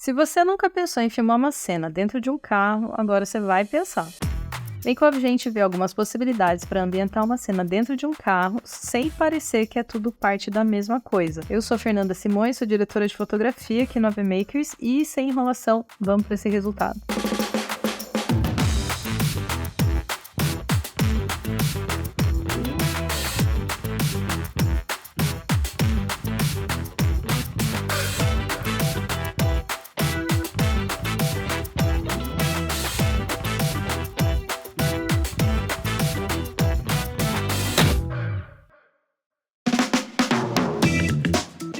Se você nunca pensou em filmar uma cena dentro de um carro, agora você vai pensar. Vem com a gente ver algumas possibilidades para ambientar uma cena dentro de um carro sem parecer que é tudo parte da mesma coisa. Eu sou Fernanda Simões, sou diretora de fotografia aqui no AV Makers e, sem enrolação, vamos para esse resultado.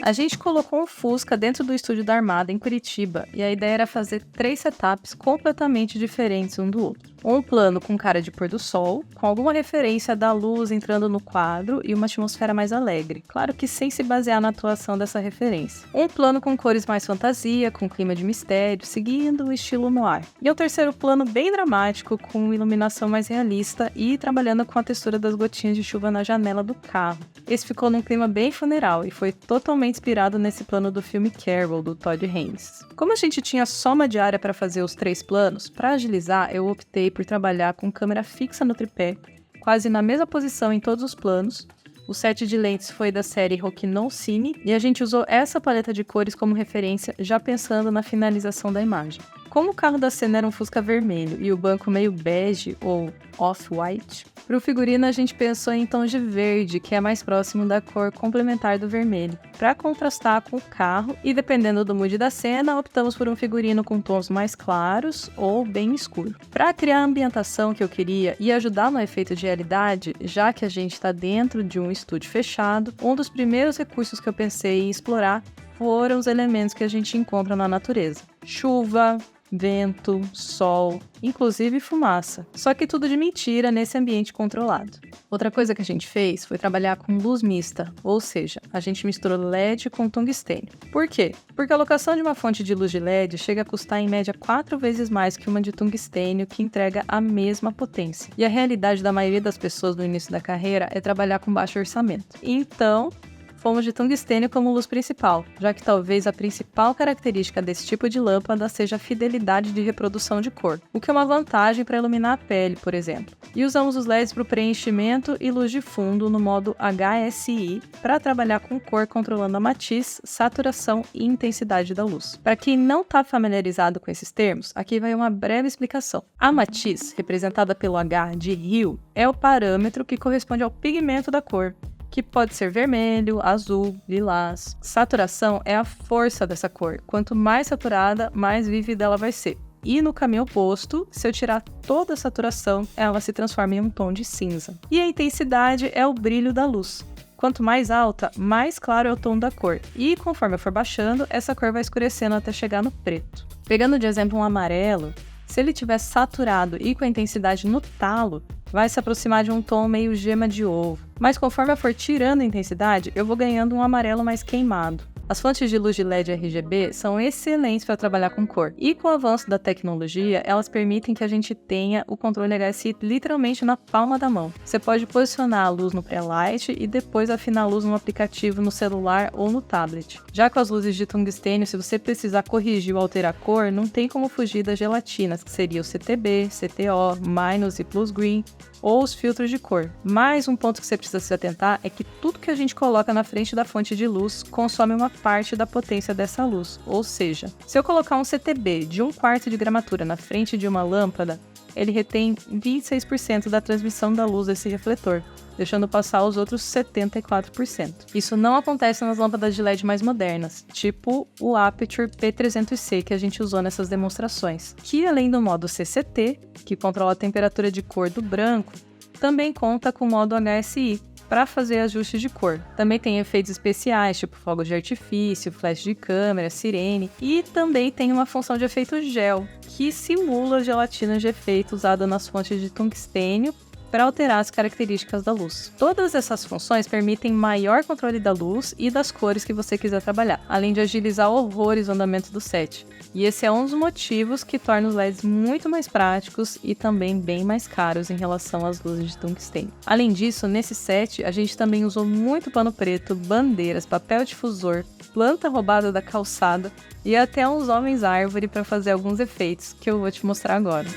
A gente colocou um Fusca dentro do estúdio da Armada, em Curitiba, e a ideia era fazer 3 setups completamente diferentes um do outro. Um plano com cara de pôr do sol, com alguma referência da luz entrando no quadro e uma atmosfera mais alegre, claro que sem se basear na atuação dessa referência. Um plano com cores mais fantasia, com clima de mistério, seguindo o estilo noir. E o terceiro plano bem dramático, com iluminação mais realista e trabalhando com a textura das gotinhas de chuva na janela do carro. Esse ficou num clima bem funeral e foi totalmente inspirado nesse plano do filme Carol, do Todd Haynes. Como a gente tinha só uma diária para fazer os 3 planos, para agilizar eu optei por trabalhar com câmera fixa no tripé, quase na mesma posição em todos os planos. O set de lentes foi da série Rokinon Cine e a gente usou essa paleta de cores como referência, já pensando na finalização da imagem. Como o carro da cena era um Fusca vermelho e o banco meio bege ou off-white, para o figurino a gente pensou em tons de verde, que é mais próximo da cor complementar do vermelho, para contrastar com o carro e, dependendo do mood da cena, optamos por um figurino com tons mais claros ou bem escuro. Para criar a ambientação que eu queria e ajudar no efeito de realidade, já que a gente está dentro de um estúdio fechado, um dos primeiros recursos que eu pensei em explorar foram os elementos que a gente encontra na natureza. Chuva, vento, sol, inclusive fumaça. Só que tudo de mentira nesse ambiente controlado. Outra coisa que a gente fez foi trabalhar com luz mista, ou seja, a gente misturou LED com tungstênio. Por quê? Porque a locação de uma fonte de luz de LED chega a custar em média 4 vezes mais que uma de tungstênio, que entrega a mesma potência. E a realidade da maioria das pessoas no início da carreira é trabalhar com baixo orçamento. Então, fomos de tungstênio como luz principal, já que talvez a principal característica desse tipo de lâmpada seja a fidelidade de reprodução de cor, o que é uma vantagem para iluminar a pele, por exemplo. E usamos os LEDs para o preenchimento e luz de fundo no modo HSI para trabalhar com cor, controlando a matiz, saturação e intensidade da luz. Para quem não está familiarizado com esses termos, aqui vai uma breve explicação. A matiz, representada pelo H de hue, é o parâmetro que corresponde ao pigmento da cor, que pode ser vermelho, azul, lilás. Saturação é a força dessa cor. Quanto mais saturada, mais vívida ela vai ser. E no caminho oposto, se eu tirar toda a saturação, ela se transforma em um tom de cinza. E a intensidade é o brilho da luz. Quanto mais alta, mais claro é o tom da cor. E conforme eu for baixando, essa cor vai escurecendo até chegar no preto. Pegando de exemplo um amarelo, se ele estiver saturado e com a intensidade no talo, vai se aproximar de um tom meio gema de ovo. Mas conforme eu for tirando a intensidade, eu vou ganhando um amarelo mais queimado. As fontes de luz de LED RGB são excelentes para trabalhar com cor. E com o avanço da tecnologia, elas permitem que a gente tenha o controle HSI literalmente na palma da mão. Você pode posicionar a luz no pré-light e depois afinar a luz no aplicativo no celular ou no tablet. Já com as luzes de tungstênio, se você precisar corrigir ou alterar a cor, não tem como fugir das gelatinas, que seria o CTB, CTO, Minus e Plus Green, ou os filtros de cor. Mais um ponto que você precisa se atentar é que tudo que a gente coloca na frente da fonte de luz consome uma parte da potência dessa luz, ou seja, se eu colocar um CTB de 1/4 de gramatura na frente de uma lâmpada, ele retém 26% da transmissão da luz desse refletor, deixando passar os outros 74%. Isso não acontece nas lâmpadas de LED mais modernas, tipo o Aperture P300C que a gente usou nessas demonstrações, que além do modo CCT, que controla a temperatura de cor do branco, também conta com o modo HSI, para fazer ajustes de cor. Também tem efeitos especiais, tipo fogos de artifício, flash de câmera, sirene, e também tem uma função de efeito gel, que simula a gelatina de efeito usada nas fontes de tungstênio para alterar as características da luz. Todas essas funções permitem maior controle da luz e das cores que você quiser trabalhar, além de agilizar horrores o andamento do set. E esse é um dos motivos que torna os LEDs muito mais práticos e também bem mais caros em relação às luzes de tungstênio. Além disso, nesse set, a gente também usou muito pano preto, bandeiras, papel difusor, planta roubada da calçada e até uns homens-árvore para fazer alguns efeitos que eu vou te mostrar agora.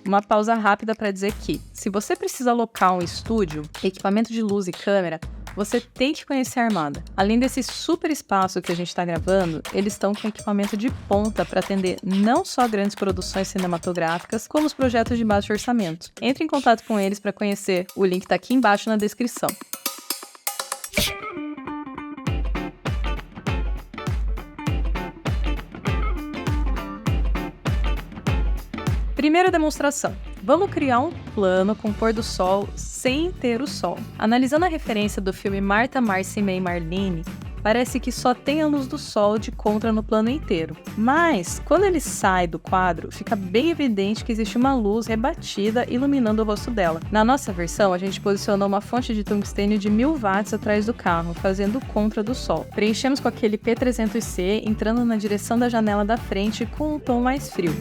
Uma pausa rápida para dizer que, se você precisa alocar um estúdio, equipamento de luz e câmera, você tem que conhecer a Armada. Além desse super espaço que a gente está gravando, eles estão com equipamento de ponta para atender não só grandes produções cinematográficas, como os projetos de baixo orçamento. Entre em contato com eles para conhecer, o link está aqui embaixo na descrição. Primeira demonstração. Vamos criar um plano com pôr do sol sem ter o sol. Analisando a referência do filme Martha, Marcy, May, Marlene, parece que só tem a luz do sol de contra no plano inteiro. Mas, quando ele sai do quadro, fica bem evidente que existe uma luz rebatida iluminando o rosto dela. Na nossa versão, a gente posicionou uma fonte de tungstênio de 1000 watts atrás do carro, fazendo contra do sol. Preenchemos com aquele P300C, entrando na direção da janela da frente com um tom mais frio.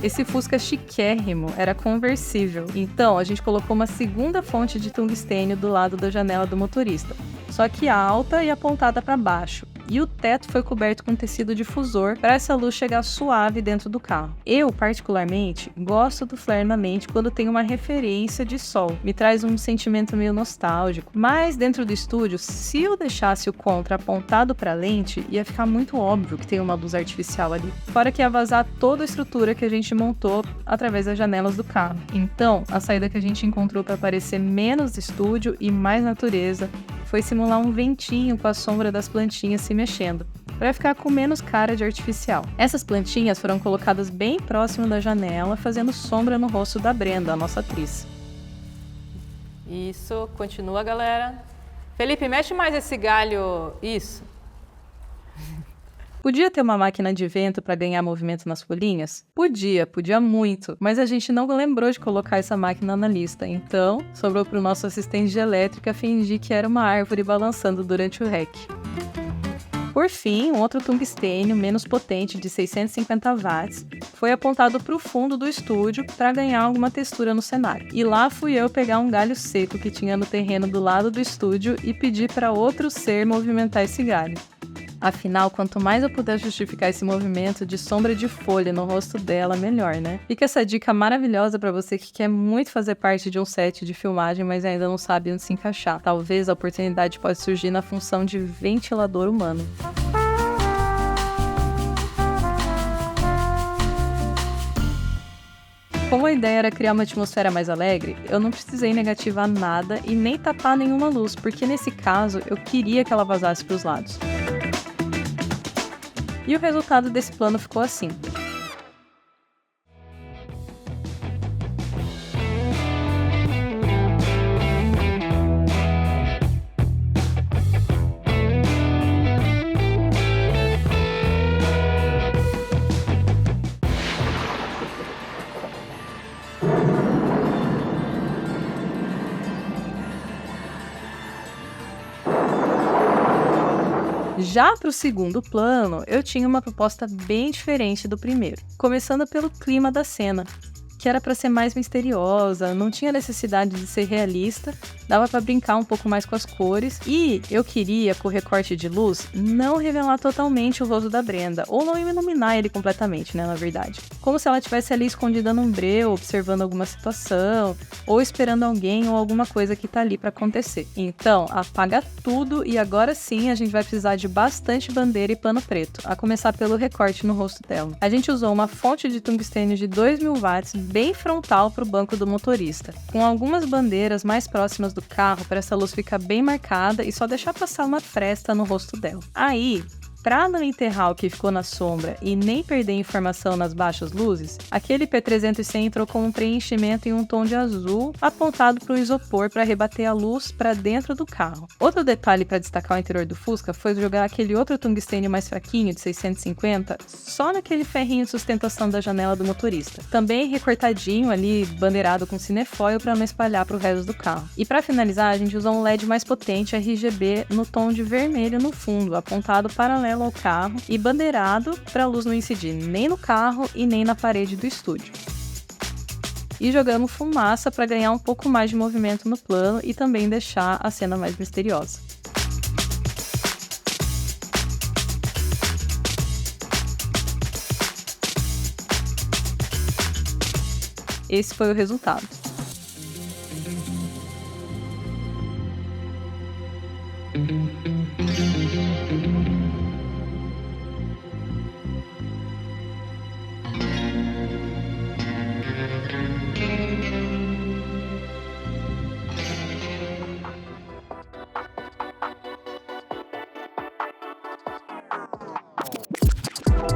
Esse Fusca chiquérrimo era conversível, então a gente colocou uma segunda fonte de tungstênio do lado da janela do motorista, só que alta e apontada para baixo. E o teto foi coberto com tecido difusor para essa luz chegar suave dentro do carro. Eu, particularmente, gosto do flare na lente quando tem uma referência de sol. Me traz um sentimento meio nostálgico. Mas dentro do estúdio, se eu deixasse o contra apontado para a lente, ia ficar muito óbvio que tem uma luz artificial ali. Fora que ia vazar toda a estrutura que a gente montou através das janelas do carro. Então, a saída que a gente encontrou para parecer menos estúdio e mais natureza foi simular um ventinho com a sombra das plantinhas se mexendo, para ficar com menos cara de artificial. Essas plantinhas foram colocadas bem próximo da janela, fazendo sombra no rosto da Brenda, a nossa atriz. Isso, continua, galera. Felipe, mexe mais esse galho. Isso. Podia ter uma máquina de vento para ganhar movimento nas folhinhas? Podia muito, mas a gente não lembrou de colocar essa máquina na lista, então sobrou para o nosso assistente de elétrica fingir que era uma árvore balançando durante o rec. Por fim, um outro tungstênio menos potente de 650 watts foi apontado para o fundo do estúdio para ganhar alguma textura no cenário. E lá fui eu pegar um galho seco que tinha no terreno do lado do estúdio e pedir para outro ser movimentar esse galho. Afinal, quanto mais eu puder justificar esse movimento de sombra de folha no rosto dela, melhor, né? Fica essa dica maravilhosa para você que quer muito fazer parte de um set de filmagem, mas ainda não sabe onde se encaixar. Talvez a oportunidade pode surgir na função de ventilador humano. Como a ideia era criar uma atmosfera mais alegre, eu não precisei negativar nada e nem tapar nenhuma luz, porque nesse caso eu queria que ela vazasse para os lados. E o resultado desse plano ficou assim. Já para o segundo plano, eu tinha uma proposta bem diferente do primeiro, começando pelo clima da cena, que era para ser mais misteriosa, não tinha necessidade de ser realista, dava para brincar um pouco mais com as cores, e eu queria, com o recorte de luz, não revelar totalmente o rosto da Brenda, ou não iluminar ele completamente, né, na verdade. Como se ela estivesse ali escondida num breu, observando alguma situação, ou esperando alguém ou alguma coisa que tá ali para acontecer. Então, apaga tudo e agora sim a gente vai precisar de bastante bandeira e pano preto, a começar pelo recorte no rosto dela. A gente usou uma fonte de tungstênio de 2000 watts bem frontal para o banco do motorista, com algumas bandeiras mais próximas do carro para essa luz ficar bem marcada e só deixar passar uma fresta no rosto dela. Aí, para não enterrar o que ficou na sombra e nem perder informação nas baixas luzes, aquele P300C entrou com um preenchimento em um tom de azul apontado para o isopor para rebater a luz para dentro do carro. Outro detalhe para destacar o interior do Fusca foi jogar aquele outro tungstênio mais fraquinho de 650 só naquele ferrinho de sustentação da janela do motorista. Também recortadinho ali, bandeirado com cinefoil para não espalhar para o resto do carro. E para finalizar, a gente usou um LED mais potente RGB no tom de vermelho no fundo, apontado paralelo ao carro e bandeirado para a luz não incidir nem no carro e nem na parede do estúdio. e jogamos fumaça para ganhar um pouco mais de movimento no plano e também deixar a cena mais misteriosa. Esse foi o resultado.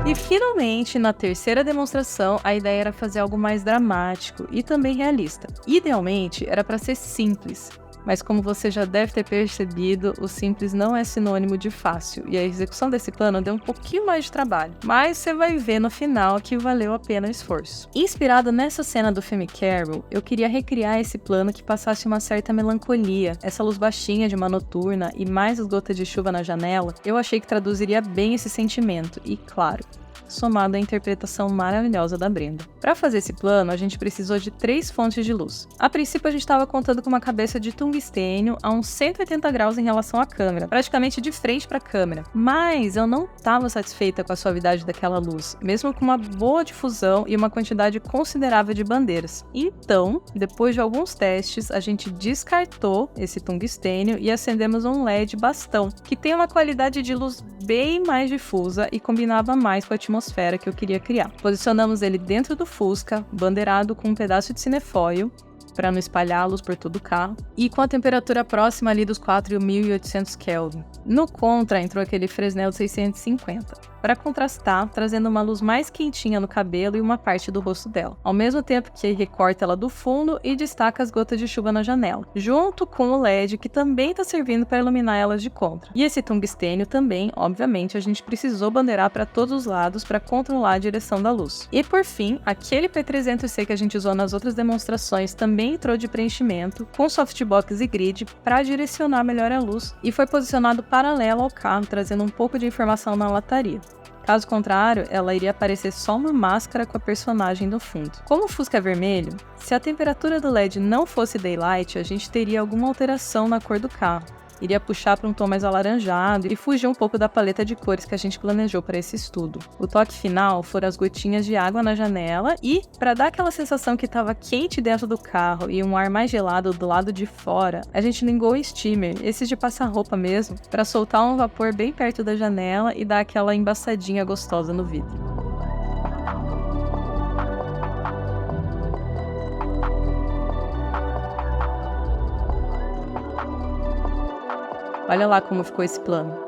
E finalmente, na terceira demonstração, a ideia era fazer algo mais dramático e também realista. Idealmente, era para ser simples, mas como você já deve ter percebido, o simples não é sinônimo de fácil, e a execução desse plano deu um pouquinho mais de trabalho, mas você vai ver no final que valeu a pena o esforço. Inspirado nessa cena do filme Carol, eu queria recriar esse plano que passasse uma certa melancolia, essa luz baixinha de uma noturna e mais as gotas de chuva na janela, eu achei que traduziria bem esse sentimento, e claro, somado à interpretação maravilhosa da Brenda. Para fazer esse plano, a gente precisou de 3 fontes de luz. A princípio, a gente estava contando com uma cabeça de tungstênio a uns 180 graus em relação à câmera, praticamente de frente para a câmera. Mas eu não estava satisfeita com a suavidade daquela luz, mesmo com uma boa difusão e uma quantidade considerável de bandeiras. Então, depois de alguns testes, a gente descartou esse tungstênio e acendemos um LED bastão, que tem uma qualidade de luz bem mais difusa e combinava mais com a atmosfera que eu queria criar. Posicionamos ele dentro do Fusca, bandeirado com um pedaço de cinefoil, para não espalhar a luz por todo o carro, e com a temperatura próxima ali dos 4.800 Kelvin. No contra entrou aquele Fresnel de 650, para contrastar, trazendo uma luz mais quentinha no cabelo e uma parte do rosto dela, ao mesmo tempo que recorta ela do fundo e destaca as gotas de chuva na janela, junto com o LED que também está servindo para iluminar elas de contra. E esse tungstênio também, obviamente, a gente precisou bandeirar para todos os lados para controlar a direção da luz. E por fim, aquele P300C que a gente usou nas outras demonstrações também entrou de preenchimento, com softbox e grid para direcionar melhor a luz e foi posicionado paralelo ao carro, trazendo um pouco de informação na lataria. Caso contrário, ela iria aparecer só uma máscara com a personagem no fundo. Como o Fusca é vermelho, se a temperatura do LED não fosse daylight, a gente teria alguma alteração na cor do carro. Iria puxar para um tom mais alaranjado e fugir um pouco da paleta de cores que a gente planejou para esse estudo. O toque final foram as gotinhas de água na janela e, para dar aquela sensação que estava quente dentro do carro e um ar mais gelado do lado de fora, a gente ligou o steamer, esse de passar roupa mesmo, para soltar um vapor bem perto da janela e dar aquela embaçadinha gostosa no vidro. Olha lá como ficou esse plano.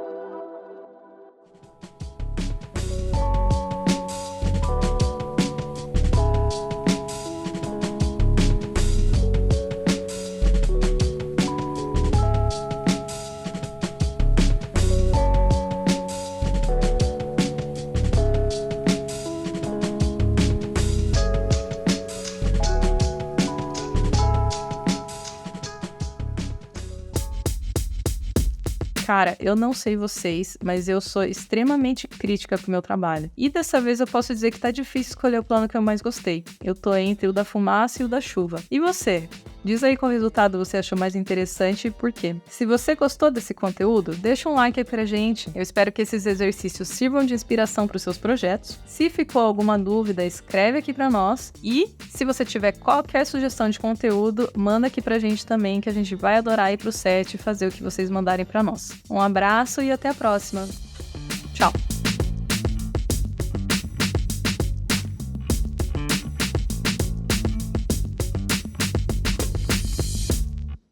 Cara, eu não sei vocês, mas eu sou extremamente crítica com o meu trabalho. E dessa vez eu posso dizer que tá difícil escolher o plano que eu mais gostei. Eu tô entre o da fumaça e o da chuva. E você? Diz aí qual resultado você achou mais interessante e por quê. Se você gostou desse conteúdo, deixa um like aí pra gente. Eu espero que esses exercícios sirvam de inspiração para os seus projetos. Se ficou alguma dúvida, escreve aqui pra nós. E se você tiver qualquer sugestão de conteúdo, manda aqui pra gente também, que a gente vai adorar ir pro set e fazer o que vocês mandarem pra nós. Um abraço e até a próxima. Tchau!